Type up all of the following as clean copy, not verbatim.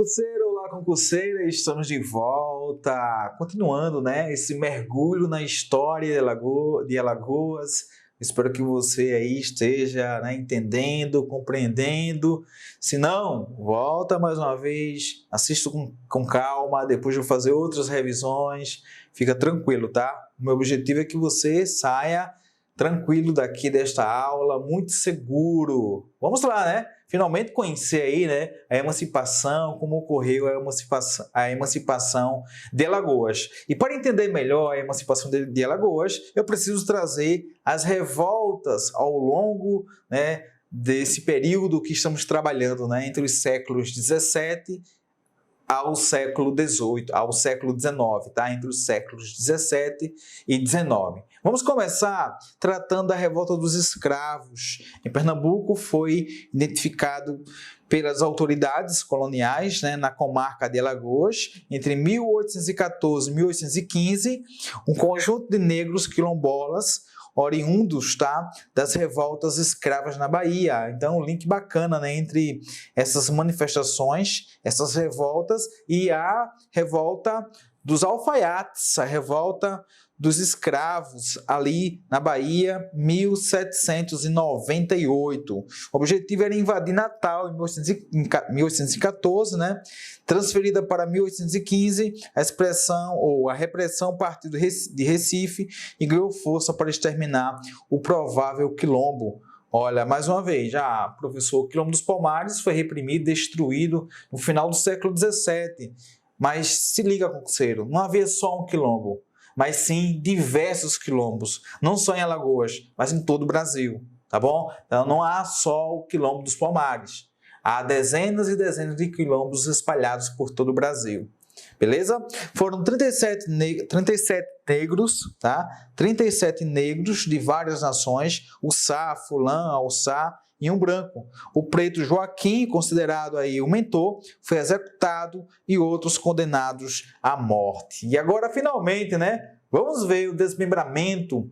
concurseiro, olá concurseira, estamos de volta, continuando, né, esse mergulho na história de Alagoas. Espero que você aí esteja, né, entendendo, compreendendo. Se não, volta mais uma vez, assista com calma, depois de eu fazer outras revisões, fica tranquilo, tá? O meu objetivo é que você saia tranquilo daqui desta aula, muito seguro. Vamos lá, né? Finalmente conhecer aí, né, a emancipação, como ocorreu a emancipação de Alagoas. E para entender melhor a emancipação de Alagoas, eu preciso trazer as revoltas ao longo, né, desse período que estamos trabalhando, né, entre os séculos 17 ao século XVIII, ao século XIX, tá? Entre os séculos 17 e 19. Vamos começar tratando da revolta dos escravos. Em Pernambuco foi identificado pelas autoridades coloniais, né, na comarca de Alagoas, entre 1814 e 1815, um conjunto de negros quilombolas oriundos, tá, das revoltas escravas na Bahia. Então, um link bacana, né, entre essas manifestações, essas revoltas e a revolta dos alfaiates, a revolta dos escravos ali na Bahia, 1798. O objetivo era invadir Natal em 1814, né? Transferida para 1815, a expressão ou a repressão partiu de Recife e ganhou força para exterminar o provável quilombo. Olha, mais uma vez, já professor, o Quilombo dos Palmares foi reprimido, destruído no final do século XVII. Mas se liga, concurseiro, não havia só um quilombo, mas sim diversos quilombos, não só em Alagoas, mas em todo o Brasil, tá bom? Então não há só o Quilombo dos Palmares, há dezenas e dezenas de quilombos espalhados por todo o Brasil, beleza? Foram 37 negros, tá? 37 negros de várias nações, Uçá, Fulã, Alçá, e um branco. O preto Joaquim, considerado aí o mentor, foi executado e outros condenados à morte. E agora, finalmente, né, vamos ver o desmembramento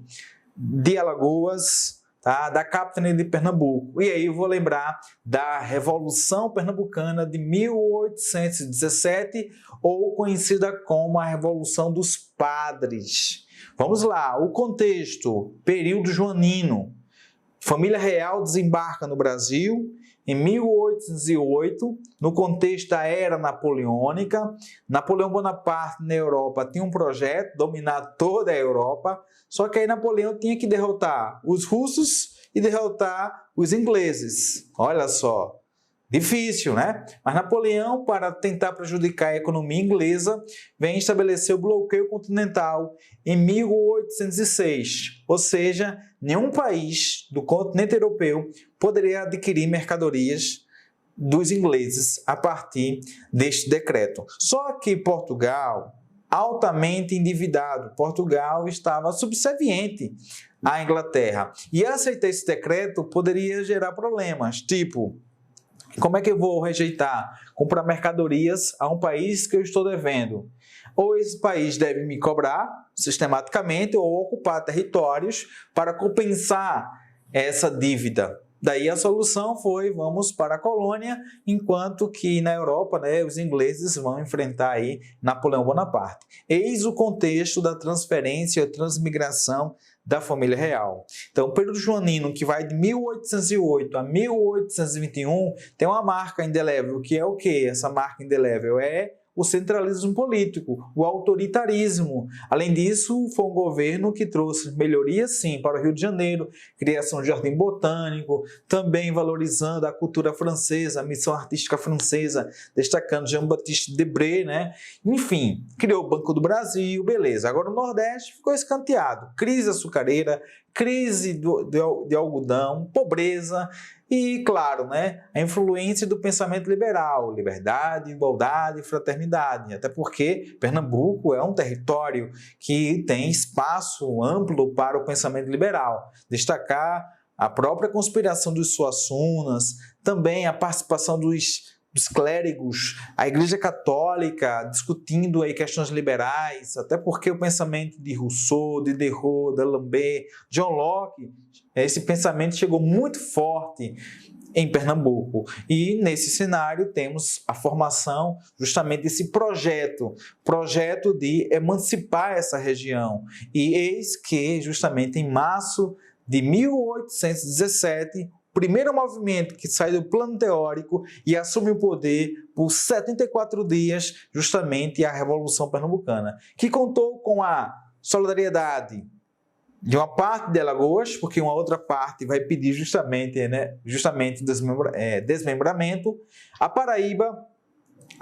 de Alagoas, tá, da capitania de Pernambuco. E aí eu vou lembrar da Revolução Pernambucana de 1817, ou conhecida como a Revolução dos Padres. Vamos lá, o contexto, período joanino. Família real desembarca no Brasil em 1808, no contexto da era napoleônica. Napoleão Bonaparte, na Europa, tinha um projeto, dominar toda a Europa, só que aí Napoleão tinha que derrotar os russos e derrotar os ingleses. Olha só, difícil, né? Mas Napoleão, para tentar prejudicar a economia inglesa, vem estabelecer o bloqueio continental em 1806, ou seja, nenhum país do continente europeu poderia adquirir mercadorias dos ingleses a partir deste decreto. Só que Portugal, altamente endividado, Portugal estava subserviente à Inglaterra, e aceitar esse decreto poderia gerar problemas, tipo: como é que eu vou rejeitar comprar mercadorias a um país que eu estou devendo? Ou esse país deve me cobrar sistematicamente ou ocupar territórios para compensar essa dívida. Daí a solução foi: vamos para a colônia, enquanto que na Europa, né, os ingleses vão enfrentar aí Napoleão Bonaparte. Eis o contexto da transferência ou transmigração da família real. Então, o período joanino, que vai de 1808 a 1821, tem uma marca indelével, que é o quê? Essa marca indelével é o centralismo político, o autoritarismo. Além disso, foi um governo que trouxe melhorias, sim, para o Rio de Janeiro, criação de jardim botânico, também valorizando a cultura francesa, a missão artística francesa, destacando Jean-Baptiste Debré, né? Enfim, criou o Banco do Brasil, beleza. Agora o Nordeste ficou escanteado. Crise açucareira, crise de algodão, pobreza e, claro, né, a influência do pensamento liberal, liberdade, igualdade e fraternidade, até porque Pernambuco é um território que tem espaço amplo para o pensamento liberal. Destacar a própria conspiração dos Suassunas, também a participação dos clérigos, a Igreja Católica discutindo aí questões liberais, até porque o pensamento de Rousseau, de Diderot, d'Alembert, John Locke, esse pensamento chegou muito forte em Pernambuco. E nesse cenário temos a formação justamente desse projeto de emancipar essa região. E eis que justamente em março de 1817, o primeiro movimento que sai do plano teórico e assume o poder por 74 dias, justamente a Revolução Pernambucana, que contou com a solidariedade de uma parte de Alagoas, porque uma outra parte vai pedir justamente desmembramento. A Paraíba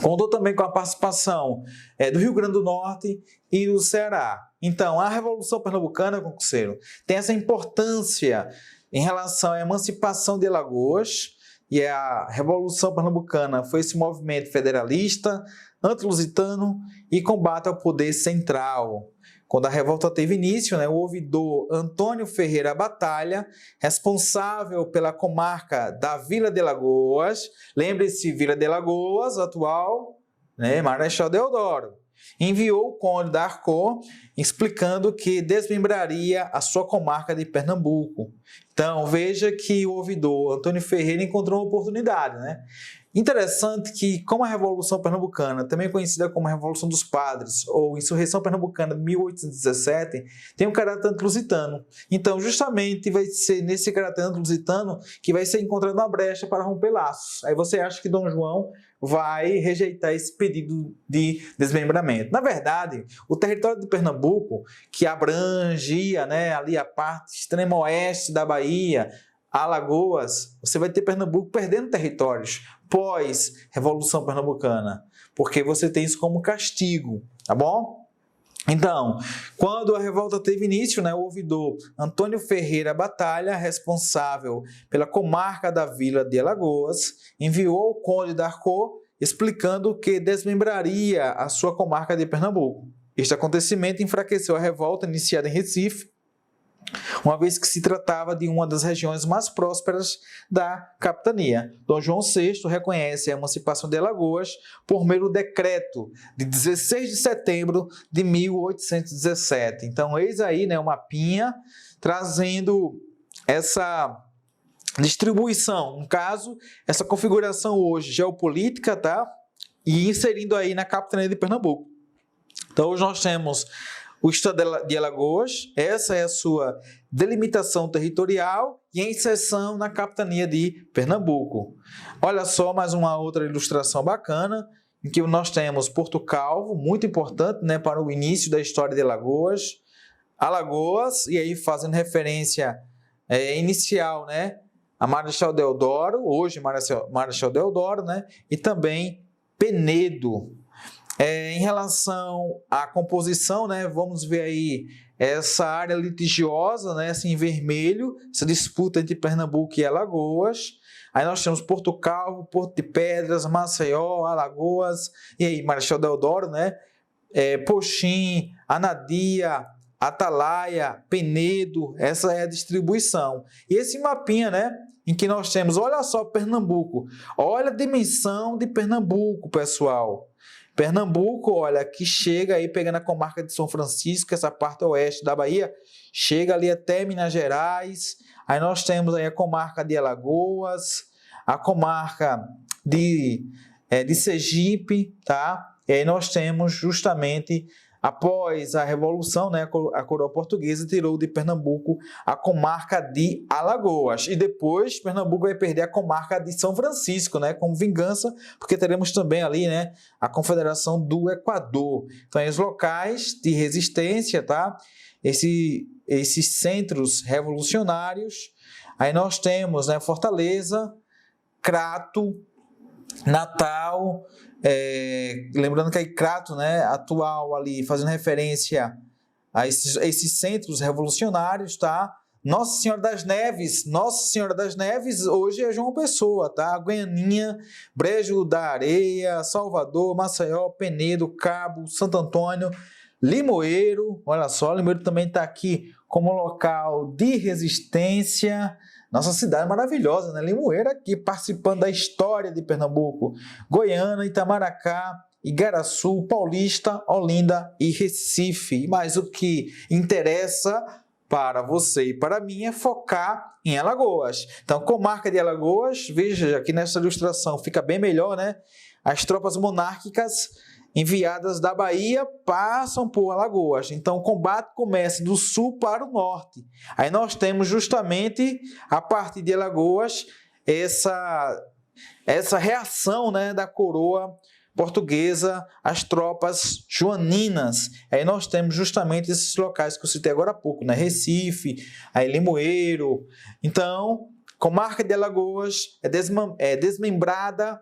contou também com a participação do Rio Grande do Norte e do Ceará. Então, a Revolução Pernambucana, concurseiro, tem essa importância em relação à emancipação de Alagoas, e a Revolução Pernambucana foi esse movimento federalista, anti-lusitano e combate ao poder central. Quando a revolta teve início, o ouvidor Antônio Ferreira Batalha, responsável pela comarca da Vila de Alagoas, lembre-se, Vila de Alagoas, atual, Marechal Deodoro, enviou o Conde d'Arcos explicando que desmembraria a sua comarca de Pernambuco. Então, veja que o ouvidor Antônio Ferreira encontrou uma oportunidade, Interessante que, como a Revolução Pernambucana, também conhecida como a Revolução dos Padres, ou Insurreição Pernambucana de 1817, tem um caráter anti-lusitano. Então, justamente, vai ser nesse caráter anti-lusitano que vai ser encontrada uma brecha para romper laços. Aí você acha que Dom João vai rejeitar esse pedido de desmembramento. Na verdade, o território de Pernambuco, que abrangia ali a parte extrema oeste da Bahia, Alagoas, você vai ter Pernambuco perdendo territórios pós-Revolução Pernambucana, porque você tem isso como castigo, tá bom? Então, quando a revolta teve início, o ouvidor Antônio Ferreira Batalha, responsável pela comarca da Vila de Alagoas, enviou o Conde d'Arcos explicando que desmembraria a sua comarca de Pernambuco. Este acontecimento enfraqueceu a revolta iniciada em Recife, uma vez que se tratava de uma das regiões mais prósperas da capitania. Dom João VI reconhece a emancipação de Alagoas por meio do decreto de 16 de setembro de 1817. Então, eis aí um mapinha trazendo essa distribuição, no caso, essa configuração hoje geopolítica, e inserindo aí na capitania de Pernambuco. Então, hoje nós temos o estado de Alagoas, essa é a sua delimitação territorial e a inserção na capitania de Pernambuco. Olha só mais uma outra ilustração bacana, em que nós temos Porto Calvo, muito importante para o início da história de Alagoas, e aí fazendo referência inicial a Marechal Deodoro, hoje Marechal Deodoro, e também Penedo. Em relação à composição, vamos ver aí essa área litigiosa, essa em vermelho, essa disputa entre Pernambuco e Alagoas. Aí nós temos Porto Calvo, Porto de Pedras, Maceió, Alagoas, e aí Marechal Deodoro, Poxim, Anadia, Atalaia, Penedo, essa é a distribuição. E esse mapinha, em que nós temos, olha só Pernambuco, olha a dimensão de Pernambuco, pessoal. Pernambuco, olha, que chega aí pegando a comarca de São Francisco, essa parte oeste da Bahia, chega ali até Minas Gerais. Aí nós temos aí a comarca de Alagoas, a comarca de Sergipe, E aí nós temos justamente, após a Revolução, a coroa portuguesa tirou de Pernambuco a comarca de Alagoas. E depois Pernambuco vai perder a comarca de São Francisco, como vingança, porque teremos também ali, a Confederação do Equador. Então, os locais de resistência, esses centros revolucionários. Aí nós temos, Fortaleza, Crato, Natal, lembrando que aí Crato, atual ali, fazendo referência a esses centros revolucionários, Nossa Senhora das Neves, hoje é João Pessoa, Goianinha, Brejo da Areia, Salvador, Maceió, Penedo, Cabo, Santo Antônio, Limoeiro, olha só, Limoeiro também está aqui como local de resistência. Nossa cidade maravilhosa, Limoeiro aqui participando da história de Pernambuco, Goiânia, Itamaracá, Igaraçu, Paulista, Olinda e Recife. Mas o que interessa para você e para mim é focar em Alagoas. Então, comarca de Alagoas, veja aqui nessa ilustração, fica bem melhor, né? As tropas monárquicas enviadas da Bahia passam por Alagoas. Então, o combate começa do sul para o norte. Aí nós temos justamente, a partir de Alagoas, essa reação, né, da coroa portuguesa às tropas joaninas. Aí nós temos justamente esses locais que eu citei agora há pouco, né? Recife, aí Limoeiro. Então, comarca de Alagoas é desmembrada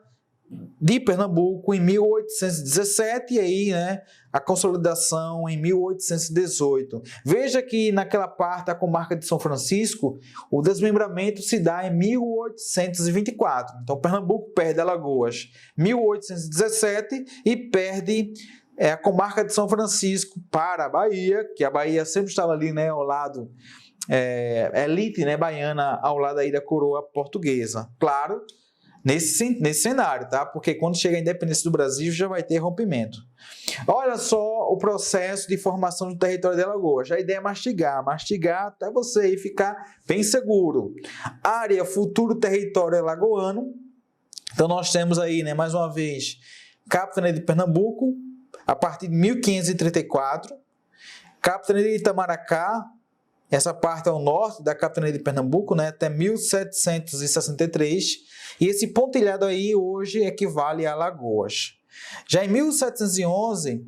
de Pernambuco em 1817 e aí, né, a consolidação em 1818. Veja que naquela parte da comarca de São Francisco, o desmembramento se dá em 1824. Então, Pernambuco perde Alagoas em 1817 e perde a comarca de São Francisco para a Bahia, que a Bahia sempre estava ali, né, ao lado, elite, né, baiana, ao lado aí da coroa portuguesa. Claro, nesse cenário, tá? Porque quando chega a independência do Brasil já vai ter rompimento. Olha só o processo de formação do território de Alagoas. A ideia é mastigar até você aí ficar bem seguro. Área, futuro território alagoano. Então nós temos aí, né, mais uma vez, Capitania de Pernambuco, a partir de 1534, Capitania de Itamaracá, essa parte ao norte da Capitania de Pernambuco, né, até 1763, e esse pontilhado aí hoje equivale a Alagoas. Já em 1711,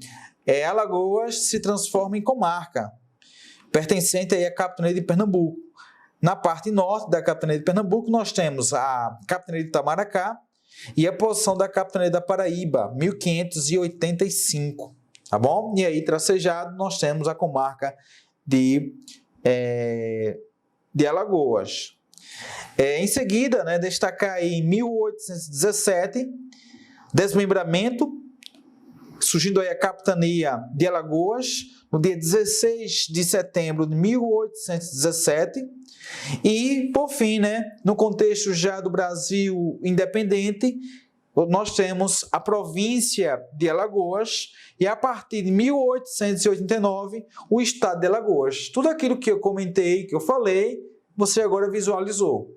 Alagoas se transforma em comarca, pertencente aí à Capitania de Pernambuco. Na parte norte da Capitania de Pernambuco, nós temos a Capitania de Itamaracá e a posição da Capitania da Paraíba, 1585, tá bom? E aí, tracejado, nós temos a comarca de Alagoas. Em seguida, né, destacar aí em 1817, desmembramento, surgindo aí a Capitania de Alagoas, no dia 16 de setembro de 1817, e, por fim, né, no contexto já do Brasil independente, nós temos a província de Alagoas e, a partir de 1889, o estado de Alagoas. Tudo aquilo que eu comentei, que eu falei, você agora visualizou.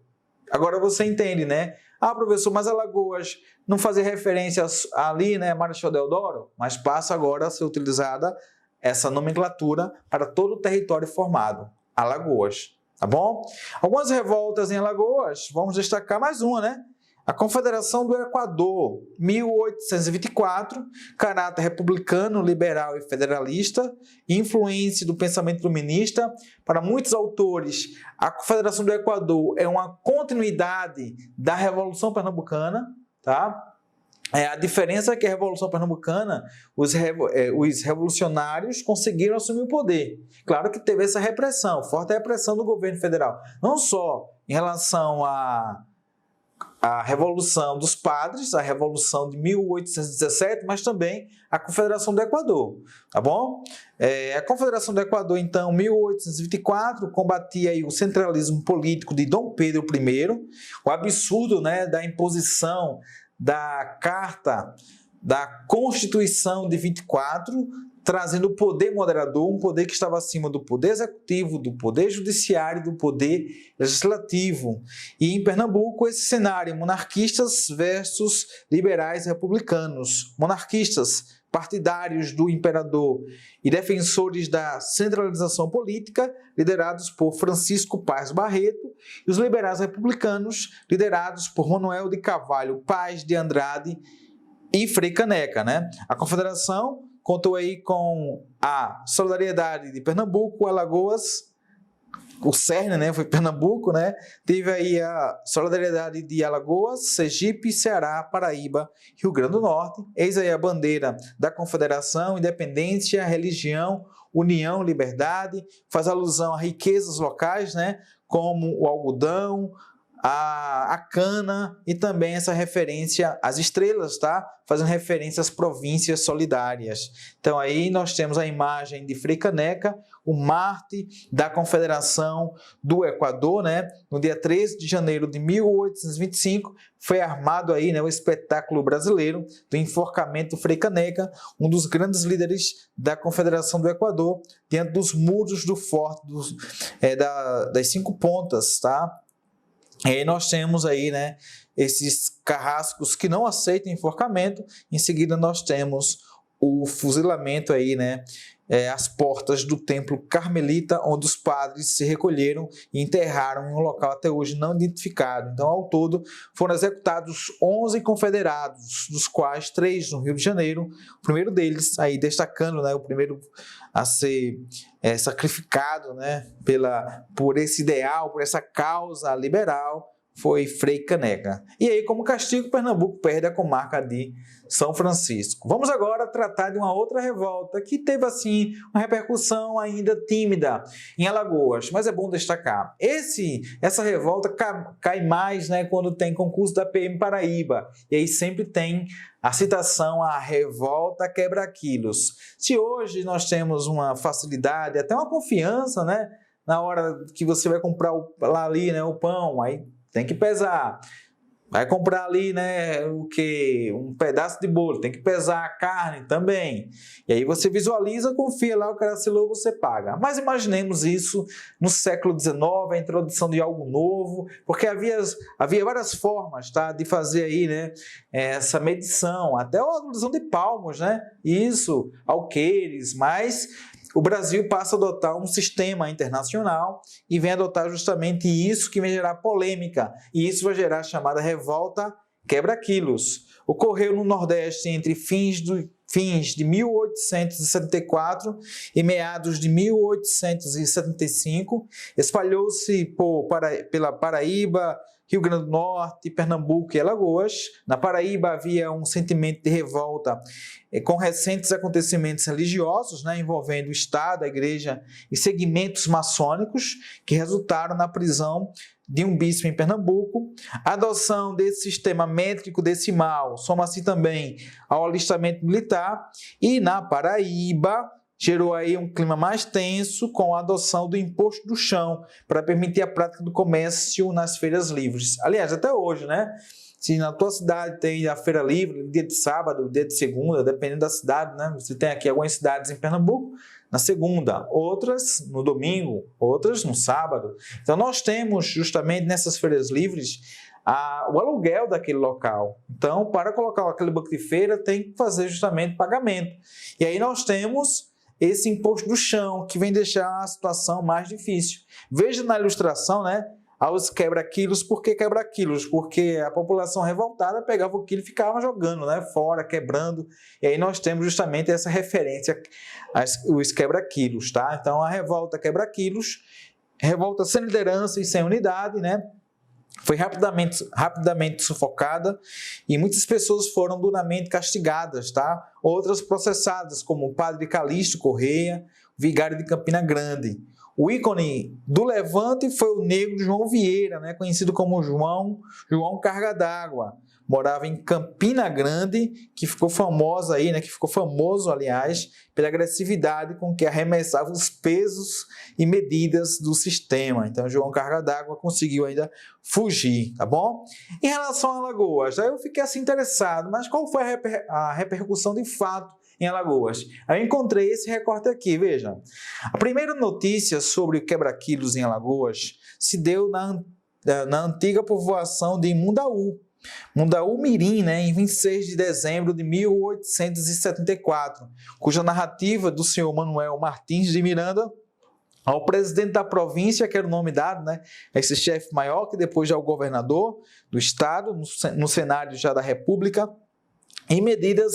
Agora você entende, né? Ah, professor, mas Alagoas não fazia referência ali, né, Marechal Deodoro? Mas passa agora a ser utilizada essa nomenclatura para todo o território formado, Alagoas, tá bom? Algumas revoltas em Alagoas, vamos destacar mais uma, né? A Confederação do Equador, 1824, caráter republicano, liberal e federalista, influência do pensamento iluminista. Para muitos autores, a Confederação do Equador é uma continuidade da Revolução Pernambucana, tá? A diferença é que a Revolução Pernambucana, os revolucionários conseguiram assumir o poder. Claro que teve essa repressão, forte repressão do governo federal, não só em relação à Revolução dos Padres, a Revolução de 1817, mas também a Confederação do Equador, tá bom? A Confederação do Equador, então, 1824, combatia aí o centralismo político de Dom Pedro I, o absurdo, né, da imposição da Carta da Constituição de 24, trazendo o poder moderador, um poder que estava acima do poder executivo, do poder judiciário e do poder legislativo. E em Pernambuco, esse cenário, monarquistas versus liberais republicanos. Monarquistas, partidários do imperador e defensores da centralização política, liderados por Francisco Paz Barreto, e os liberais republicanos, liderados por Manuel de Carvalho Paz de Andrade e Frei Caneca, né? A Confederação contou aí com a solidariedade de Pernambuco, Alagoas, o cerne, né, foi Pernambuco, né? Teve aí a solidariedade de Alagoas, Sergipe, Ceará, Paraíba, Rio Grande do Norte. Eis aí a bandeira da Confederação, independência, religião, união, liberdade, faz alusão a riquezas locais, né, como o algodão, a cana e também essa referência às estrelas, tá? Fazendo referência às províncias solidárias. Então aí nós temos a imagem de Frei Caneca, o Marte da Confederação do Equador, né? No dia 13 de janeiro de 1825, foi armado aí, né, o espetáculo brasileiro do enforcamento do Frei Caneca, um dos grandes líderes da Confederação do Equador, diante dos muros do forte das 5 pontas, tá? E aí nós temos aí, né, esses carrascos que não aceitam enforcamento. Em seguida nós temos o fuzilamento aí, né, às portas do templo carmelita, onde os padres se recolheram e enterraram em um local até hoje não identificado. Então, ao todo, foram executados 11 confederados, dos quais 3 no Rio de Janeiro. O primeiro deles, aí destacando, né, o primeiro a ser sacrificado, né, por esse ideal, por essa causa liberal, foi Frei Caneca. E aí, como castigo, Pernambuco perde a comarca de São Francisco. Vamos agora tratar de uma outra revolta que teve, assim, uma repercussão ainda tímida em Alagoas, mas é bom destacar. Essa revolta cai mais, né, quando tem concurso da PM Paraíba, e aí sempre tem a citação à revolta quebra-quilos. Se hoje nós temos uma facilidade, até uma confiança, né, na hora que você vai comprar lá ali, né, o pão, aí tem que pesar. Vai comprar ali, né, um pedaço de bolo, tem que pesar a carne também. E aí você visualiza, confia lá, o cara assinou, você paga. Mas imaginemos isso no século XIX, a introdução de algo novo, porque havia várias formas, tá, de fazer aí, né, essa medição, até a medição de palmos, né, isso, alqueires, mas o Brasil passa a adotar um sistema internacional e vem adotar justamente isso, que vai gerar polêmica, e isso vai gerar a chamada revolta quebra-quilos. Ocorreu no Nordeste entre fins de 1874 e meados de 1875, espalhou-se pela Paraíba, Rio Grande do Norte, Pernambuco e Alagoas. Na Paraíba havia um sentimento de revolta com recentes acontecimentos religiosos, né, envolvendo o Estado, a Igreja e segmentos maçônicos, que resultaram na prisão de um bispo em Pernambuco. A adoção desse sistema métrico decimal soma-se também ao alistamento militar, e na Paraíba gerou aí um clima mais tenso com a adoção do imposto do chão para permitir a prática do comércio nas feiras livres. Aliás, até hoje, né? Se na tua cidade tem a feira livre, dia de sábado, dia de segunda, dependendo da cidade, né? Você tem aqui algumas cidades em Pernambuco na segunda, outras no domingo, outras no sábado. Então nós temos justamente nessas feiras livres o aluguel daquele local. Então, para colocar aquele banco de feira, tem que fazer justamente pagamento. E aí nós temos esse imposto do chão, que vem deixar a situação mais difícil. Veja na ilustração, né, aos quebra-quilos. Por que quebra-quilos? Porque a população revoltada pegava o quilo e ficava jogando, né, fora, quebrando. E aí nós temos justamente essa referência aos quebra-quilos, tá? Então, a revolta quebra-quilos, revolta sem liderança e sem unidade, né? Foi rapidamente sufocada e muitas pessoas foram duramente castigadas, tá? Outras processadas, como o padre Calixto Correia, vigário de Campina Grande. O ícone do levante foi o negro João Vieira, né? Conhecido como João Carga d'Água. Morava em Campina Grande, que ficou famoso aí, né? Que ficou famoso, aliás, pela agressividade com que arremessava os pesos e medidas do sistema. Então, João Carga d'Água conseguiu ainda fugir, tá bom? Em relação a Alagoas, aí eu fiquei assim interessado, mas qual foi a repercussão de fato em Alagoas? Eu encontrei esse recorte aqui, veja. A primeira notícia sobre o quebra-quilos em Alagoas se deu na antiga povoação de Mundaú Mirim, né, em 26 de dezembro de 1874, cuja narrativa do senhor Manuel Martins de Miranda ao presidente da província, que era o nome dado, né, esse chefe maior, que depois já é o governador do estado, no cenário já da república, em medidas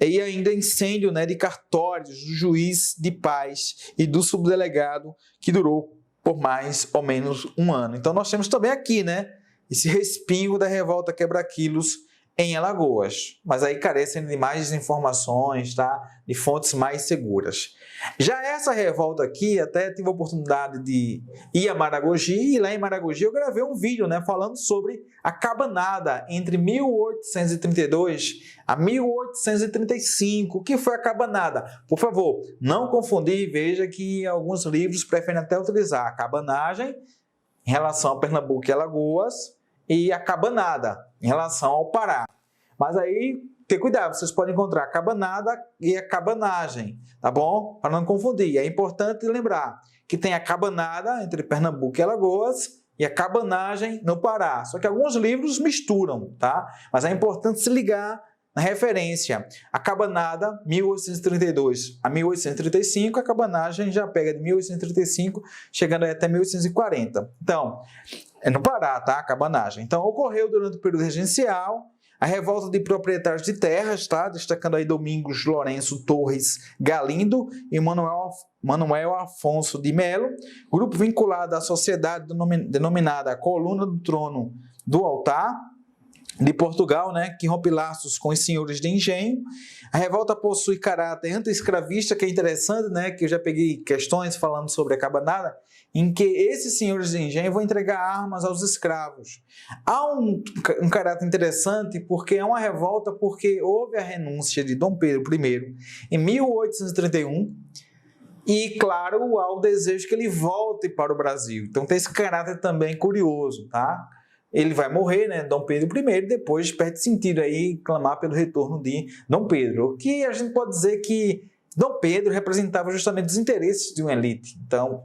e ainda incêndio, né, de cartórios do juiz de paz e do subdelegado, que durou por mais ou menos um ano. Então nós temos também aqui, né, esse respingo da revolta quebra-quilos em Alagoas, mas aí carecem de mais informações, tá? De fontes mais seguras. Já essa revolta aqui, até tive a oportunidade de ir a Maragogi, e lá em Maragogi eu gravei um vídeo, né, falando sobre a cabanada entre 1832 a 1835. O que foi a cabanada? Por favor, não confundir, veja que alguns livros preferem até utilizar a cabanagem em relação a Pernambuco e Alagoas e a cabanada em relação ao Pará. Mas aí, ter cuidado, vocês podem encontrar a cabanada e a cabanagem, tá bom? Para não confundir. É importante lembrar que tem a cabanada entre Pernambuco e Alagoas e a cabanagem no Pará. Só que alguns livros misturam, tá? Mas é importante se ligar na referência. A cabanada, 1832 a 1835, a cabanagem já pega de 1835, chegando aí até 1840. Então, é no Pará, tá? A cabanagem. Então, ocorreu durante o período regencial a revolta de proprietários de terras, tá? Destacando aí Domingos Lourenço Torres Galindo e Manuel Afonso de Melo, grupo vinculado à sociedade denominada Coluna do Trono do Altar, de Portugal, né, que rompe laços com os senhores de engenho. A revolta possui caráter anti-escravista, que é interessante, né, que eu já peguei questões falando sobre a cabanada, em que esses senhores de engenho vão entregar armas aos escravos. Há um caráter interessante porque é uma revolta porque houve a renúncia de Dom Pedro I em 1831 e, claro, há o desejo que ele volte para o Brasil. Então tem esse caráter também curioso, tá? Ele vai morrer, né, Dom Pedro I, depois perde sentido aí clamar pelo retorno de Dom Pedro, que a gente pode dizer que Dom Pedro representava justamente os interesses de uma elite. Então,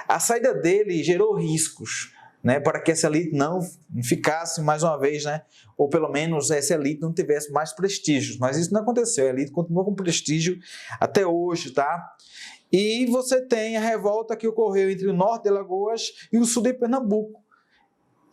a saída dele gerou riscos, né, para que essa elite não ficasse mais uma vez, né, ou pelo menos essa elite não tivesse mais prestígio. Mas isso não aconteceu, a elite continuou com prestígio até hoje, tá? E você tem a revolta que ocorreu entre o norte de Alagoas e o sul de Pernambuco,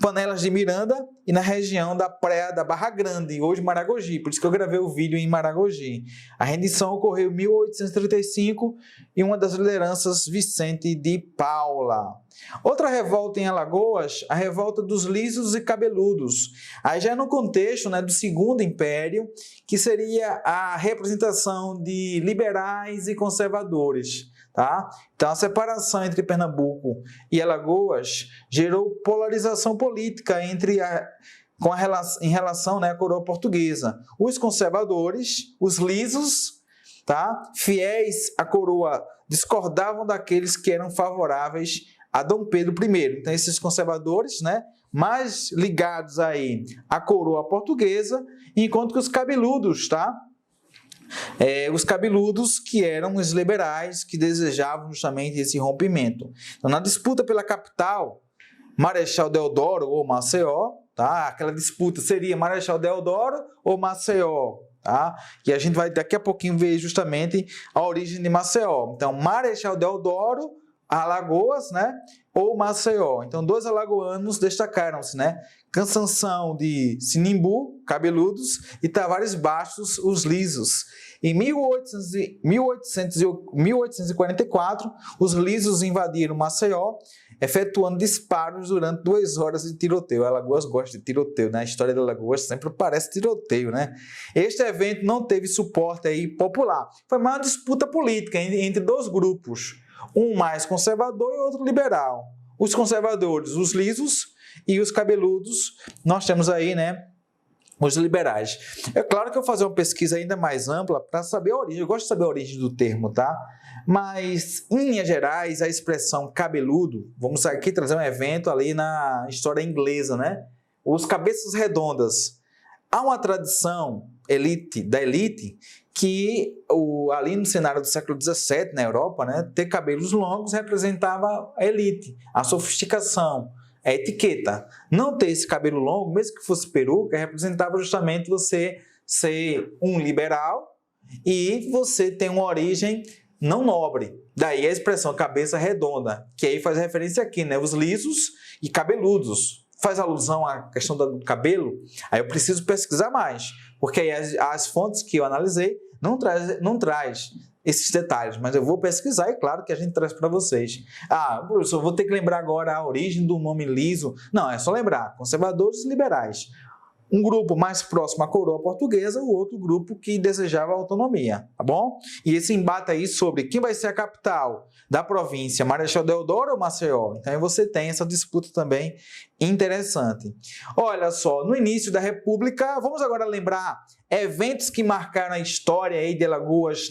Panelas de Miranda e na região da Praia da Barra Grande, hoje Maragogi, por isso que eu gravei o vídeo em Maragogi. A rendição ocorreu em 1835 e uma das lideranças Vicente de Paula. Outra revolta em Alagoas, a revolta dos lisos e cabeludos. Aí já é no contexto, né, do Segundo Império, que seria a representação de liberais e conservadores. Tá? Então, a separação entre Pernambuco e Alagoas gerou polarização política em relação, né, à coroa portuguesa. Os conservadores, os lisos, tá, fiéis à coroa, discordavam daqueles que eram favoráveis a Dom Pedro I. Então, esses conservadores, né, mais ligados aí à coroa portuguesa, enquanto que os cabeludos, tá? Os cabeludos que eram os liberais que desejavam justamente esse rompimento. Então, na disputa pela capital, Marechal Deodoro ou Maceió, tá? Aquela disputa seria Marechal Deodoro ou Maceió, tá? E a gente vai daqui a pouquinho ver justamente a origem de Maceió. Então, Marechal Deodoro, Alagoas, né? Ou Maceió. Então, dois alagoanos destacaram-se, né? Cansanção de Sinimbu, cabeludos, e Tavares Bastos, os lisos. Em 1844, os lisos invadiram Maceió, efetuando disparos durante 2 horas de tiroteio. Alagoas gosta de tiroteio, né? A história de Alagoas sempre parece tiroteio, né? Este evento não teve suporte aí popular. Foi uma disputa política entre dois grupos, um mais conservador e outro liberal. Os conservadores, os lisos, e os cabeludos, nós temos aí, né, os liberais. É claro que eu vou fazer uma pesquisa ainda mais ampla para saber a origem. Eu gosto de saber a origem do termo, tá? Mas, em linhas gerais, a expressão cabeludo, vamos aqui trazer um evento ali na história inglesa, né? Os cabeças redondas. Há uma tradição da elite que ali no cenário do século XVII, na Europa, né, ter cabelos longos representava a elite, a sofisticação, a etiqueta. Não ter esse cabelo longo, mesmo que fosse peruca, representava justamente você ser um liberal e você ter uma origem não nobre. Daí a expressão cabeça redonda, que aí faz referência aqui, né? Os lisos e cabeludos. Faz alusão à questão do cabelo? Aí eu preciso pesquisar mais, porque aí as fontes que eu analisei não traz esses detalhes, mas eu vou pesquisar e claro que a gente traz para vocês. Professor, vou ter que lembrar agora a origem do nome liso. Não, é só lembrar, conservadores e liberais. Um grupo mais próximo à coroa portuguesa, o outro grupo que desejava autonomia, tá bom? E esse embate aí sobre quem vai ser a capital da província, Marechal Deodoro ou Maceió? Então aí você tem essa disputa também interessante. Olha só, no início da República, vamos agora lembrar eventos que marcaram a história aí de Alagoas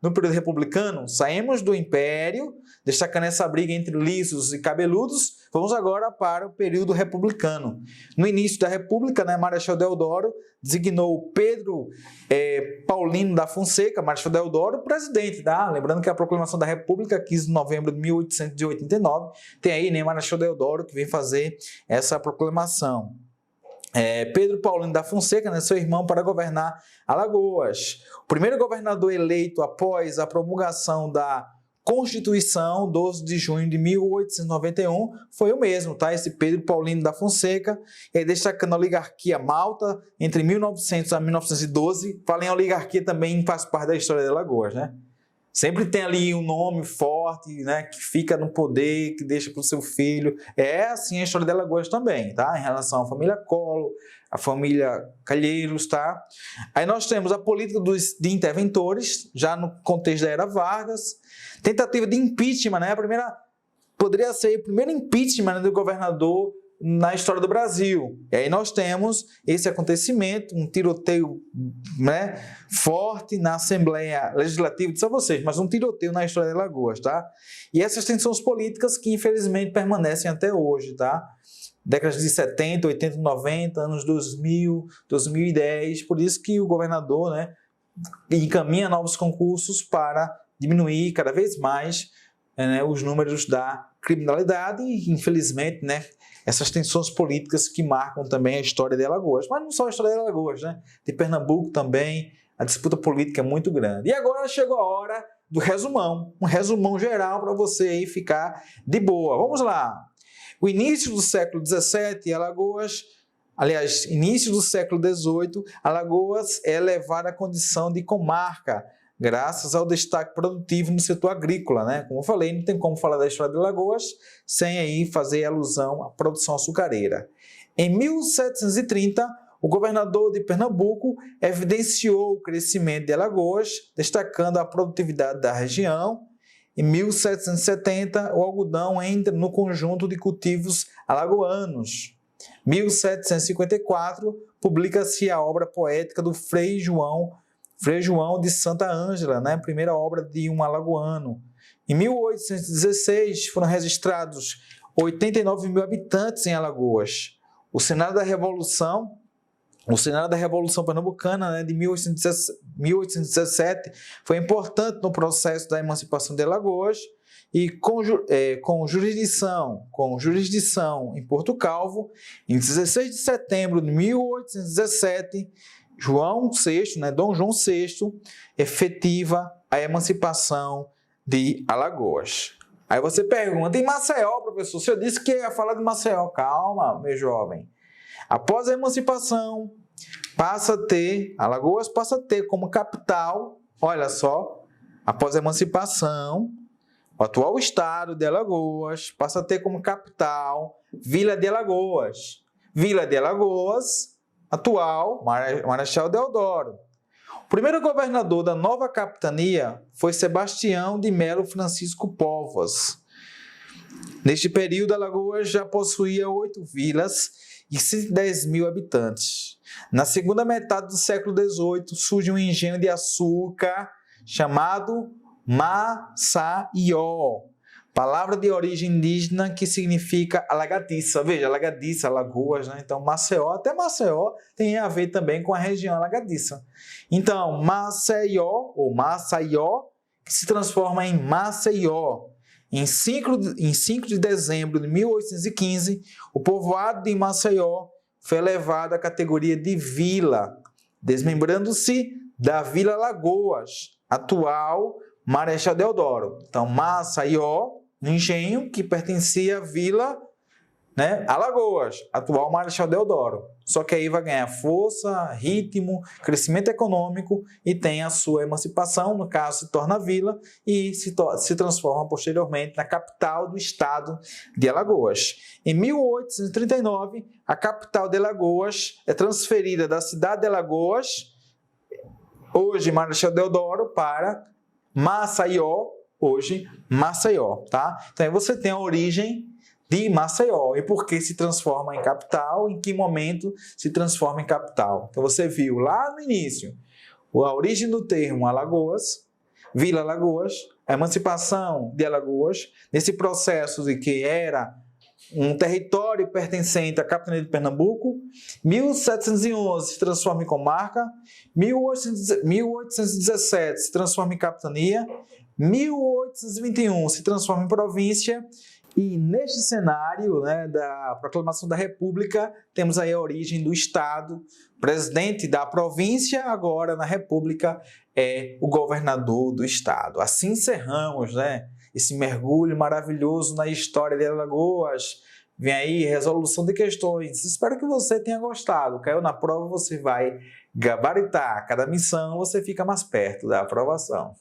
no período republicano. Saímos do Império, destacando essa briga entre lisos e cabeludos. Vamos agora para o período republicano. No início da República, né, Marechal Deodoro designou Pedro Paulino da Fonseca, Marechal Deodoro, presidente, tá? Lembrando que a proclamação da República, 15 de novembro de 1889, tem aí, né, Marechal Deodoro que vem fazer essa proclamação. Pedro Paulino da Fonseca, né, seu irmão, para governar Alagoas. O primeiro governador eleito após a promulgação da Constituição, 12 de junho de 1891, foi o mesmo, tá? Esse Pedro Paulino da Fonseca, destacando a oligarquia malta entre 1900 a 1912. Fala em oligarquia também, faz parte da história de Alagoas, né? Sempre tem ali um nome forte, né, que fica no poder, que deixa para o seu filho. É assim a história de Alagoas também, tá? Em relação à família Collor, a família Calheiros, tá? Aí nós temos a política de interventores, já no contexto da era Vargas. Tentativa de impeachment, né? Poderia ser o primeiro impeachment, né, do governador na história do Brasil. E aí nós temos esse acontecimento, um tiroteio, né, forte na Assembleia Legislativa, disse a vocês, mas um tiroteio na história de Alagoas, tá? E essas tensões políticas que infelizmente permanecem até hoje, tá? Décadas de 70, 80, 90, anos 2000, 2010, por isso que o governador, né, encaminha novos concursos para diminuir cada vez mais, né, os números da criminalidade e, infelizmente, né, essas tensões políticas que marcam também a história de Alagoas. Mas não só a história de Alagoas, né? De Pernambuco também, a disputa política é muito grande. E agora chegou a hora do resumão, um resumão geral para você aí ficar de boa. Vamos lá! O início do século XVII, Alagoas, aliás, início do século XVIII, Alagoas é elevada à condição de comarca, graças ao destaque produtivo no setor agrícola, né? Como eu falei, não tem como falar da história de Alagoas sem aí fazer alusão à produção açucareira. Em 1730, o governador de Pernambuco evidenciou o crescimento de Alagoas, destacando a produtividade da região. Em 1770, o algodão entra no conjunto de cultivos alagoanos. Em 1754, publica-se a obra poética do Frei João de Santa Ângela, né? Primeira obra de um alagoano. Em 1816, foram registrados 89 mil habitantes em Alagoas. O Senado da Revolução Pernambucana, né, de 1817, foi importante no processo da emancipação de Alagoas e com jurisdição em Porto Calvo, em 16 de setembro de 1817, João VI, né, Dom João VI, efetiva a emancipação de Alagoas. Aí você pergunta, em Maceió, professor, o senhor disse que ia falar de Maceió. Calma, meu jovem. Após a emancipação, Alagoas passa a ter como capital, olha só, após a emancipação, o atual estado de Alagoas passa a ter como capital Vila de Alagoas. Vila de Alagoas, atual Marechal Deodoro. O primeiro governador da nova capitania foi Sebastião de Melo Francisco Povas. Neste período, Alagoas já possuía 8 vilas e 110 mil habitantes. Na segunda metade do século XVIII, surge um engenho de açúcar chamado Maceió, palavra de origem indígena que significa alagadiça. Veja, alagadiça, Alagoas, né? Então, Maceió, até Maceió tem a ver também com a região alagadiça. Então, Maceió, que se transforma em Maceió. Em 5 de dezembro de 1815, o povoado de Maceió foi elevado à categoria de vila, desmembrando-se da Vila Lagoas, atual Marechal Deodoro. Então, Maceió, engenho que pertencia à Vila né? Alagoas, atual Marechal Deodoro. Só que aí vai ganhar força, ritmo, crescimento econômico e tem a sua emancipação, no caso se torna vila e se transforma posteriormente na capital do estado de Alagoas. Em 1839, a capital de Alagoas é transferida da cidade de Alagoas, hoje Marechal Deodoro, para Maceió, hoje Maceió, tá? Então aí você tem a origem de Maceió e por que se transforma em capital, em que momento se transforma em capital. Então você viu lá no início a origem do termo Alagoas, Vila Alagoas, a emancipação de Alagoas, nesse processo de que era um território pertencente à capitania de Pernambuco, 1711 se transforma em comarca, 1817 se transforma em capitania, 1821 se transforma em província. E neste cenário, né, da proclamação da República, temos aí a origem do Estado, presidente da província, agora na República é o governador do Estado. Assim encerramos, né, esse mergulho maravilhoso na história de Alagoas. Vem aí resolução de questões. Espero que você tenha gostado. Caiu na prova, você vai gabaritar. Cada missão você fica mais perto da aprovação.